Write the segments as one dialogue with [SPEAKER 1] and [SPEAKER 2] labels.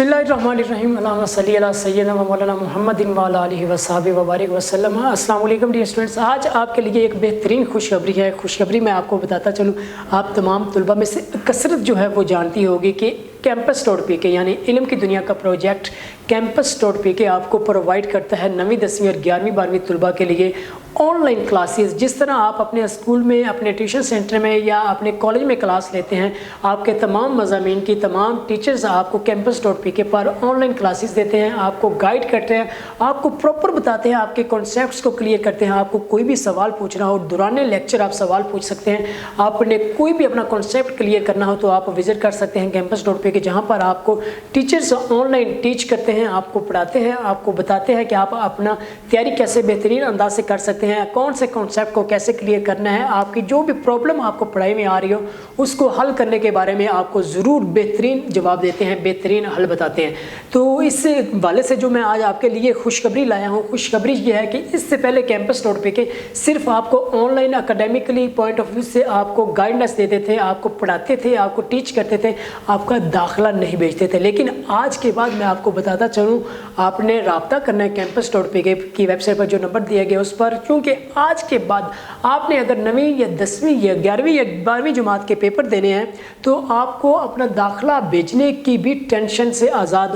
[SPEAKER 1] बिस्मिल्लाहिर्रहमानिर्रहीम अल्लाहुम्मा सल्ली अला सय्यिदना व मौलाना मुहम्मदिन व अला आलिहि व सहाबिहि व बारिक वसल्लम। अस्सलाम वालेकुम डियर स्टूडेंट्स, आज आपके लिए एक बेहतरीन खुशखबरी है। खुशखबरी मैं आपको बताता चलूँ, आप तमाम तलबा में से कसरत जो है वो जानती होगी कि Campus.pk यानी इल्म की दुनिया का प्रोजेक्ट Campus.pk आपको प्रोवाइड करता है 9वीं 10वीं और 11वीं 12वीं तलबा के लिए ऑनलाइन क्लासेस। जिस तरह आप अपने स्कूल में, अपने ट्यूशन सेंटर में या अपने कॉलेज में क्लास लेते हैं, आपके तमाम मज़ामीन की तमाम टीचर्स आपको Campus.pk पर ऑनलाइन क्लासेस देते हैं, आपको गाइड करते हैं, आपको प्रॉपर बताते हैं, आपके कॉन्सेप्ट्स को क्लियर करते हैं। आपको कोई भी सवाल पूछना हो, दौरान लेक्चर आप सवाल पूछ सकते हैं। आपने कोई भी अपना कॉन्सेप्ट क्लियर करना हो तो आप विज़िट कर सकते हैं Campus.pk के, जहाँ पर आपको टीचर्स ऑनलाइन टीच करते हैं, आपको पढ़ाते हैं, आपको बताते हैं कि आप अपना तैयारी कैसे बेहतरीन अंदाज से कर सकते हैं, कौन से कॉन्सेप्ट को कैसे क्लियर करना है। आपकी जो भी प्रॉब्लम आपको पढ़ाई में आ रही हो उसको हल करने के बारे में आपको ज़रूर बेहतरीन जवाब देते हैं, बेहतरीन हल बताते हैं। तो इस वाले से जो मैं आज आपके लिए खुशखबरी लाया हूँ, खुशखबरी ये है कि इससे पहले Campus.pk सिर्फ आपको online academically point of view से आपको गाइडेंस देते थे, आपको पढ़ाते थे, आपको टीच करते थे, आपका दाखिला नहीं भेजते थे। लेकिन आज के बाद मैं आपको बताता चलूँ, आपने राब्ता करना है Campus.pk की वेबसाइट पर जो नंबर दिया गया उस पर, क्योंकि आज के बाद आपने अगर 9वीं या 10वीं या 11वीं या 12वीं जमात के पेपर देने हैं तो आपको अपना दाखिला भेजने की भी टेंशन से आज़ाद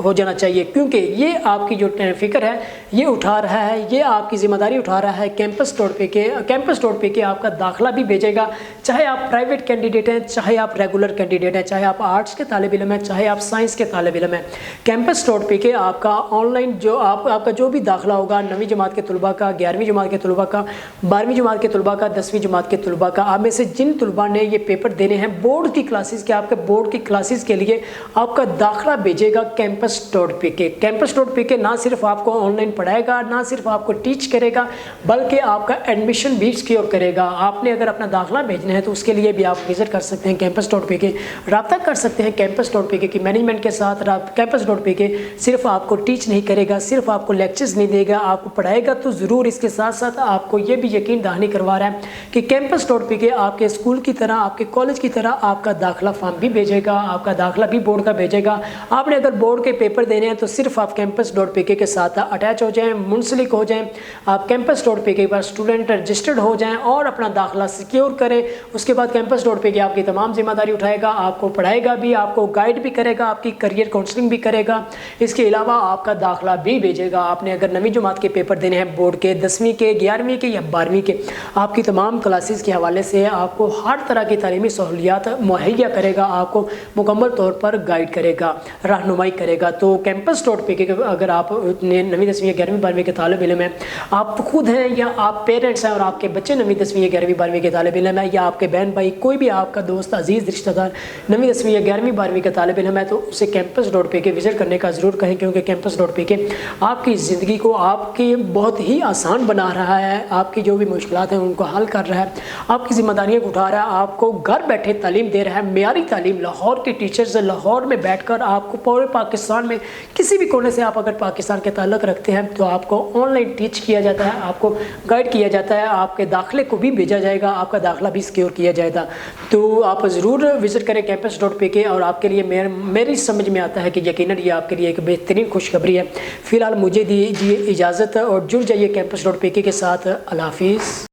[SPEAKER 1] हो जाना चाहिए, क्योंकि ये आपकी जो फ़िक्र है ये उठा रहा है, ये आपकी ज़िम्मेदारी उठा रहा है Campus.pk आपका दाखिला भी भेजेगा, चाहे आप प्राइवेट कैंडिडेट हैं, चाहे आप रेगुलर कैंडिडेट हैं, चाहे आप आर्ट्स के तालिब इल्म हैं, चाहे आप साइंस के तालिब इल्म हैं। Campus.pk आपका ऑनलाइन जो आपका जो भी दाखिला होगा, 9वीं जमात के तलबा का, 11वीं जमात के तलबा का, 12वीं जमात के तलबा का, 10वीं जमात के तलबा का, आप में से जिन तलबा ने ये पेपर देने हैं बोर्ड की क्लासेस के, आपके बोर्ड की क्लासेस के लिए आपका दाखिला भेजेगा Campus.pk ना सिर्फ आपको ऑनलाइन पढ़ाएगा, ना सिर्फ आपको टीच करेगा, बल्कि आपका एडमिशन भी सिक्योर करेगा। आपने अगर अपना दाखिला भेजना है तो उसके लिए भी आप विजिट कर सकते हैं Campus.pk, राब्ता कर सकते हैं Campus.pk की मैनेजमेंट के साथ। Campus.pk सिर्फ आपको टीच नहीं करेगा, सिर्फ आपको लेक्चर्स नहीं देगा, आपको पढ़ाएगा तो ज़रूर, इसके साथ साथ आपको ये भी यकीन दहानी करवा रहा है कि Campus.pk आपके स्कूल की तरह, आपके कॉलेज की तरह आपका दाखिला फॉर्म भी भेजेगा, आपका दाखिला भी बोर्ड का भेजेगा। आपने अगर बोर्ड के पेपर देने हैं तो सिर्फ आप Campus.pk के साथ अटैच हो जाएं, मुंसलिक हो जाएं, आप Campus.pk पर स्टूडेंट रजिस्टर्ड हो जाएं और अपना दाखिला सिक्योर करें। उसके बाद Campus.pk आपकी तमाम जिम्मेदारी उठाएगा, आपको पढ़ाएगा भी, आपको गाइड भी करेगा, आपकी करियर काउंसलिंग भी करेगा, इसके अलावा आपका दाखिला भी भेजेगा। आपने अगर 9वीं जमात के पेपर देने हैं बोर्ड के, 10वीं के, 11वीं के या 12वीं के, आपकी तमाम क्लासेस के हवाले से आपको हर तरह की तालीमी सहूलियात मुहैया करेगा, आपको मुकम्मल तौर पर गाइड करेगा, रहनुमाई करेगा। तो Campus.pk अगर आप 9वीं 10वीं या 11वीं 12वीं के तालिब इल्म हैं, आप खुद हैं या आप पेरेंट्स हैं और आपके बच्चे 9वीं 10वीं या 11वीं 12वीं के तालिब इल्म है, या आपके बहन भाई, कोई भी आपका दोस्त, अजीज़ रिश्तेदार 9वीं 10वीं या 11वीं 12वीं का तालिब इल्म है, तो उसे Campus.pk विजिट करने का ज़रूर कहें, क्योंकि Campus.pk आपकी ज़िंदगी को आपकी बहुत ही आसान बना रहा है, आपकी जो भी मुश्किलात हैं उनको हल कर रहा है, आपकी ज़िम्मेदारियाँ उठा रहा है, आपको घर बैठे तालीम दे रहा है, मेयारी तालीम। लाहौर के टीचर्स लाहौर में बैठकर आपको पूरे पाकिस्तान में किसी भी कोने से, आप अगर पाकिस्तान के ताल्लुक़ रखते हैं तो आपको ऑनलाइन टीच किया जाता है, आपको गाइड किया जाता है, आपके दाखिले को भी भेजा जाएगा, आपका दाखिला भी सिक्योर किया जाएगा। तो आप ज़रूर विज़िट करें Campus.pk, और आपके लिए मेरी समझ में आता है कि यकीनन ये आपके लिए एक बेहतरीन खुशखबरी है। फ़िलहाल मुझे दीजिए इजाज़त और जुड़ जाइए Campus.pk के साथ। अल्लाह हाफ़िज़।